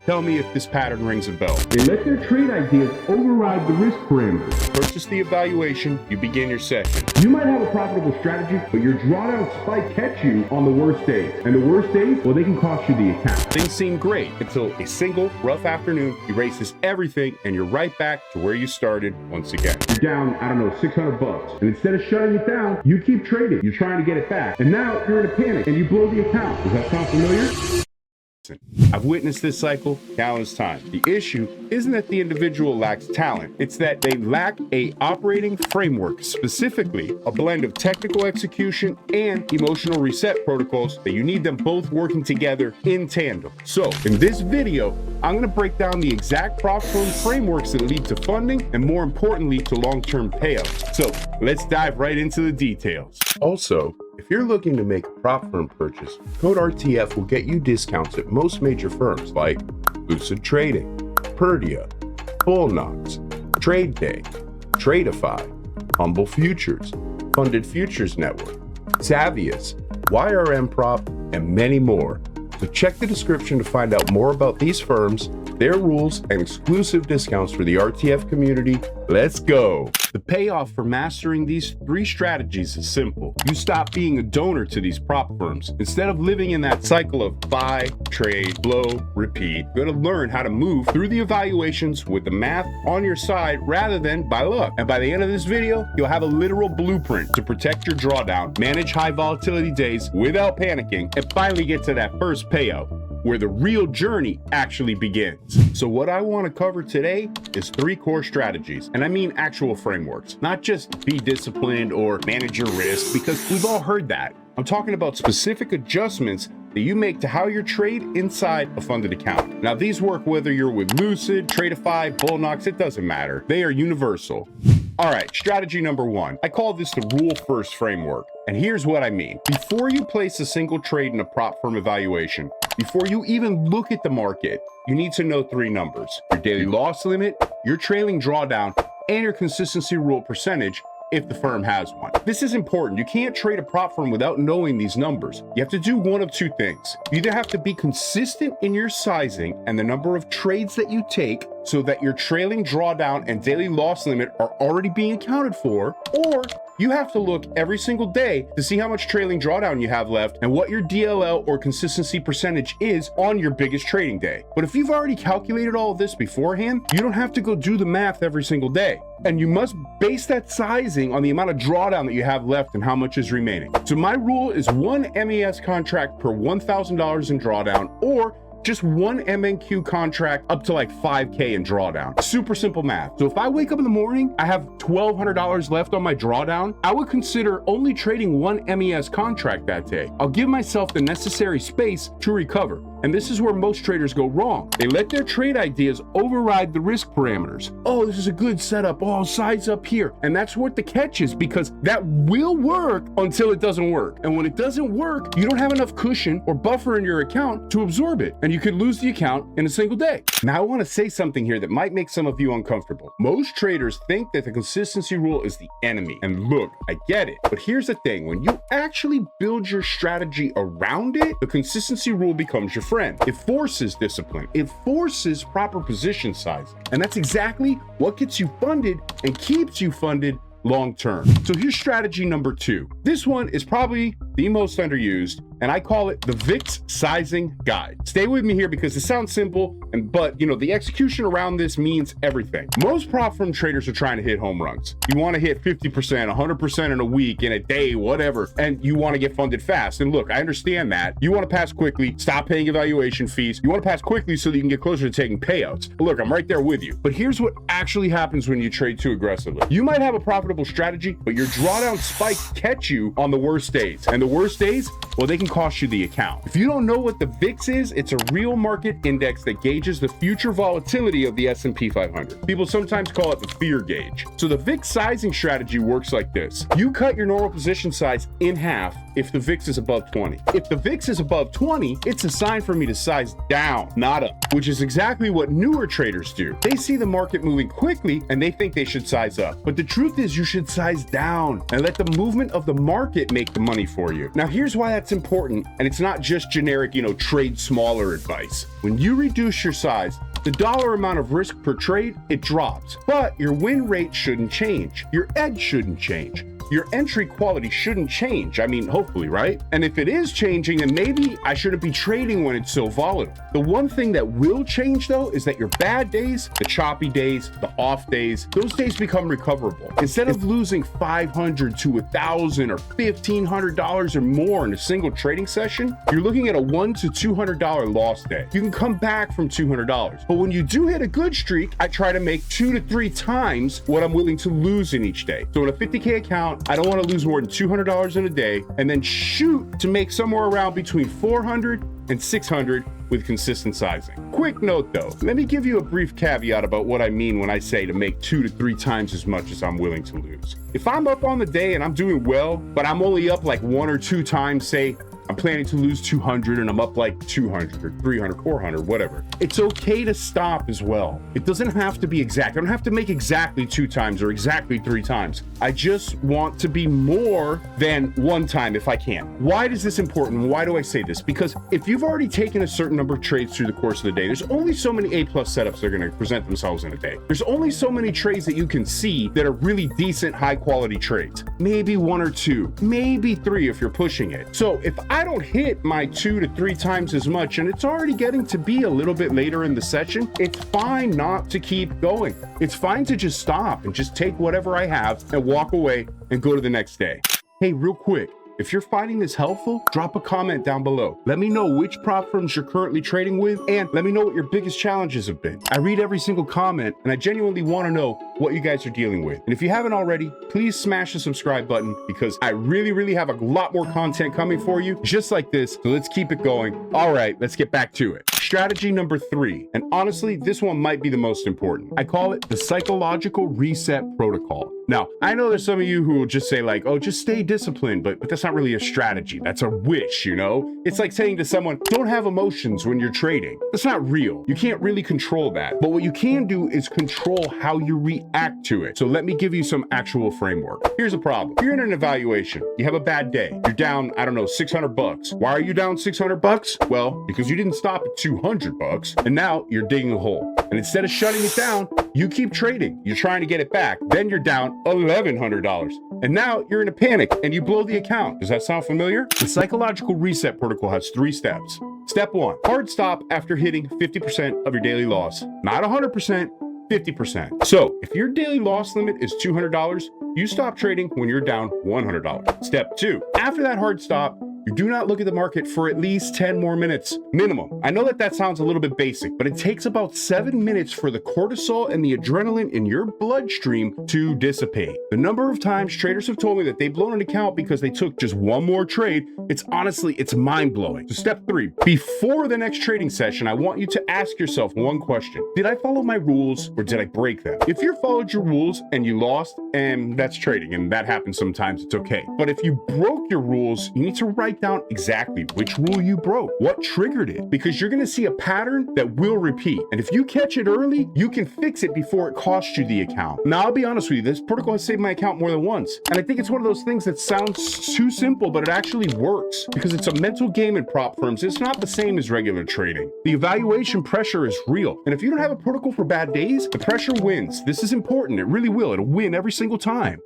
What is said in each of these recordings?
Tell me if this pattern rings a bell. They let their trade ideas override the risk parameters. Purchase the evaluation, you begin your session. You might have a profitable strategy, but your drawdown spike catch you on the worst days. And the worst days, well, they can cost you the account. Things seem great until a single rough afternoon erases everything and you're right back to where you started once again. You're down, I don't know, $600. And instead of shutting it down, you keep trading. You're trying to get it back. And now you're in a panic and you blow the account. Does that sound familiar? I've witnessed this cycle countless times. The issue isn't that the individual lacks talent, it's that they lack a operating framework, specifically a blend of technical execution and emotional reset protocols that you need them both working together in tandem. So in this video, I'm going to break down the exact prop firm frameworks that lead to funding and, more importantly, to long-term payouts. So let's dive right into the details. Also, if you're looking to make a prop firm purchase, code RTF will get you discounts at most major firms like Lucid Trading, Perdia, Bullnox, Trade Day, Tradeify, Humble Futures, Funded Futures Network, Savius, YRM Prop, and many more. So check the description to find out more about these firms, their rules, and exclusive discounts for the RTF community. Let's go. The payoff for mastering these 3 strategies is simple. You stop being a donor to these prop firms. Instead of living in that cycle of buy, trade, blow, repeat, you're going to learn how to move through the evaluations with the math on your side rather than by luck. And by the end of this video, you'll have a literal blueprint to protect your drawdown, manage high volatility days without panicking, and finally get to that first payout, where the real journey actually begins. So what I want to cover today is 3 core strategies, and I mean actual frameworks, not just be disciplined or manage your risk, because we've all heard that. I'm talking about specific adjustments that you make to how you trade inside a funded account. Now these work whether you're with Lucid, Tradeify, Bullnox, it doesn't matter. They are universal. All right, strategy number 1. I call this the rule first framework. And here's what I mean. Before you place a single trade in a prop firm evaluation, before you even look at the market, you need to know 3 numbers: your daily loss limit, your trailing drawdown, and your consistency rule percentage if the firm has one. This is important. You can't trade a prop firm without knowing these numbers. You have to do one of 2 things. You either have to be consistent in your sizing and the number of trades that you take so that your trailing drawdown and daily loss limit are already being accounted for, or you have to look every single day to see how much trailing drawdown you have left and what your DLL or consistency percentage is on your biggest trading day. But if you've already calculated all of this beforehand, you don't have to go do the math every single day. And you must base that sizing on the amount of drawdown that you have left and how much is remaining. So my rule is 1 MES contract per $1,000 in drawdown, or just 1 MNQ contract up to like 5K in drawdown. Super simple math. So if I wake up in the morning, I have $1,200 left on my drawdown, I would consider only trading 1 MES contract that day. I'll give myself the necessary space to recover. And this is where most traders go wrong. They let their trade ideas override the risk parameters. Oh, this is a good setup. Oh, I'll size up here. And that's what the catch is, because that will work until it doesn't work. And when it doesn't work, you don't have enough cushion or buffer in your account to absorb it. And you could lose the account in a single day. Now, I want to say something here that might make some of you uncomfortable. Most traders think that the consistency rule is the enemy. And look, I get it. But here's the thing. When you actually build your strategy around it, the consistency rule becomes your friend. It forces discipline. It forces proper position sizing. And that's exactly what gets you funded and keeps you funded long term. So here's strategy number 2. This one is probably the most underused, and I call it the VIX sizing guide. Stay with me here because it sounds simple, but the execution around this means everything. Most prop firm traders are trying to hit home runs. You want to hit 50%, 100% in a week, in a day, whatever, and you want to get funded fast. And look, I understand that. You want to pass quickly, stop paying evaluation fees. You want to pass quickly so that you can get closer to taking payouts. But look, I'm right there with you. But here's what actually happens when you trade too aggressively. You might have a profitable strategy, but your drawdown spikes catch you on the worst days. And the worst days, well, they can cost you the account. If you don't know what the VIX is, it's a real market index that gauges the future volatility of the S&P 500. People sometimes call it the fear gauge. So the VIX sizing strategy works like this. You cut your normal position size in half if the VIX is above 20. If the VIX is above 20, it's a sign for me to size down, not up, which is exactly what newer traders do. They see the market moving quickly and they think they should size up. But the truth is you should size down and let the movement of the market make the money for you. you. Now, here's why that's important, and it's not just generic, trade smaller advice. When you reduce your size, the dollar amount of risk per trade, it drops. But your win rate shouldn't change. Your edge shouldn't change. Your entry quality shouldn't change. I mean, hopefully, right? And if it is changing, then maybe I shouldn't be trading when it's so volatile. The one thing that will change, though, is that your bad days, the choppy days, the off days, those days become recoverable. Instead of losing $500 to $1,000 or $1,500 or more in a single trading session, you're looking at a $100 to $200 loss day. You can come back from $200. But when you do hit a good streak, I try to make 2 to 3 times what I'm willing to lose in each day. So in a 50K account, I don't want to lose more than $200 in a day and then shoot to make somewhere around between $400 and $600 with consistent sizing. Quick note though, let me give you a brief caveat about what I mean when I say to make 2 to 3 times as much as I'm willing to lose. If I'm up on the day and I'm doing well, but I'm only up like 1 or 2 times, say I'm planning to lose 200 and I'm up like 200 or 300, 400, whatever. It's okay to stop as well. It doesn't have to be exact. I don't have to make exactly 2 times or exactly 3 times. I just want to be more than 1 time if I can. Why is this important? Why do I say this? Because if you've already taken a certain number of trades through the course of the day, there's only so many A+ setups that are going to present themselves in a day. There's only so many trades that you can see that are really decent, high quality trades. Maybe 1 or 2, maybe 3 if you're pushing it. So if I don't hit my 2 to 3 times as much and it's already getting to be a little bit later in the session, it's fine not to keep going. It's fine to just stop and just take whatever I have and walk away and go to the next day. Hey, real quick, if you're finding this helpful, drop a comment down below. Let me know which prop firms you're currently trading with, and let me know what your biggest challenges have been. I read every single comment, and I genuinely want to know what you guys are dealing with. And if you haven't already, please smash the subscribe button because I really have a lot more content coming for you just like this. So let's keep it going. All right, let's get back to it. Strategy number 3, and honestly, this one might be the most important. I call it the psychological reset protocol. Now, I know there's some of you who will just say like, oh, just stay disciplined, but that's not really a strategy. That's a wish, It's like saying to someone, don't have emotions when you're trading. That's not real. You can't really control that. But what you can do is control how you react to it. So let me give you some actual framework. Here's a problem. You're in an evaluation. You have a bad day. You're down, I don't know, $600. Why are you down $600? Well, because you didn't stop at $200 and now you're digging a hole. And instead of shutting it down, you keep trading. You're trying to get it back. Then you're down $1,100. And now you're in a panic and you blow the account. Does that sound familiar? The psychological reset protocol has 3 steps. Step 1, hard stop after hitting 50% of your daily loss. Not 100%, 50%. So if your daily loss limit is $200, you stop trading when you're down $100. Step 2, after that hard stop, you do not look at the market for at least 10 more minutes minimum. I know that sounds a little bit basic, but it takes about 7 minutes for the cortisol and the adrenaline in your bloodstream to dissipate. The number of times traders have told me that they've blown an account because they took just 1 more trade, it's mind-blowing. So step 3, before the next trading session, I want you to ask yourself one question. Did I follow my rules or did I break them? If you followed your rules and you lost, and that's trading, and that happens sometimes, it's okay. But if you broke your rules, you need to write down exactly which rule you broke, what triggered it, because you're going to see a pattern that will repeat. And if you catch it early, you can fix it before it costs you the account. Now, I'll be honest with you, this protocol has saved my account more than once. And I think it's one of those things that sounds too simple, but it actually works because it's a mental game in prop firms. It's not the same as regular trading. The evaluation pressure is real. And if you don't have a protocol for bad days, the pressure wins. This is important. It really will. It'll win every single time.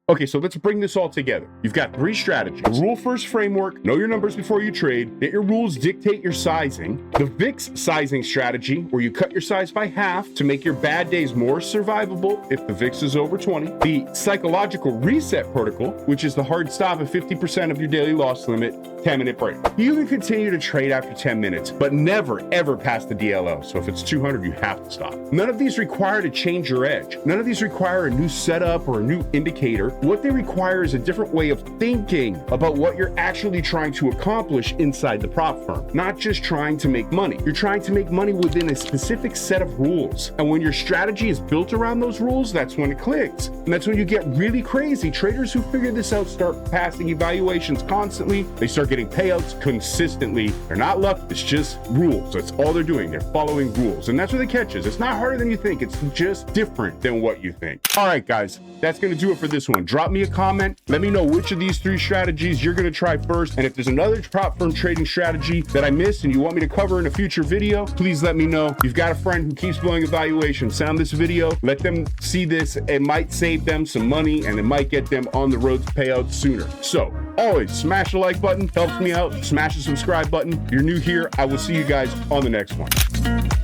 Okay, so let's bring this all together. You've got 3 strategies. The rule first framework, know your numbers before you trade, let your rules dictate your sizing. The VIX sizing strategy, where you cut your size by half to make your bad days more survivable if the VIX is over 20. The psychological reset protocol, which is the hard stop at 50% of your daily loss limit, 10-minute break. You can continue to trade after 10 minutes, but never, ever past the DLO. So if it's 200, you have to stop. None of these require to change your edge. None of these require a new setup or a new indicator. What they require is a different way of thinking about what you're actually trying to accomplish inside the prop firm. Not just trying to make money. You're trying to make money within a specific set of rules. And when your strategy is built around those rules, that's when it clicks. And that's when you get really crazy. Traders who figure this out start passing evaluations constantly. They start getting getting payouts consistently. They're not luck, it's just rules. That's all they're doing. They're following rules. And that's where the catch is. It's not harder than you think. It's just different than what you think. All right, guys, that's going to do it for this one. Drop me a comment. Let me know which of these 3 strategies you're going to try first. And if there's another prop firm trading strategy that I missed and you want me to cover in a future video, please let me know. You've got a friend who keeps blowing evaluation. Send this video. Let them see this. It might save them some money and it might get them on the road to payouts sooner. So always smash the like button. Helps me out. Smash the subscribe button. If you're new here, I will see you guys on the next one.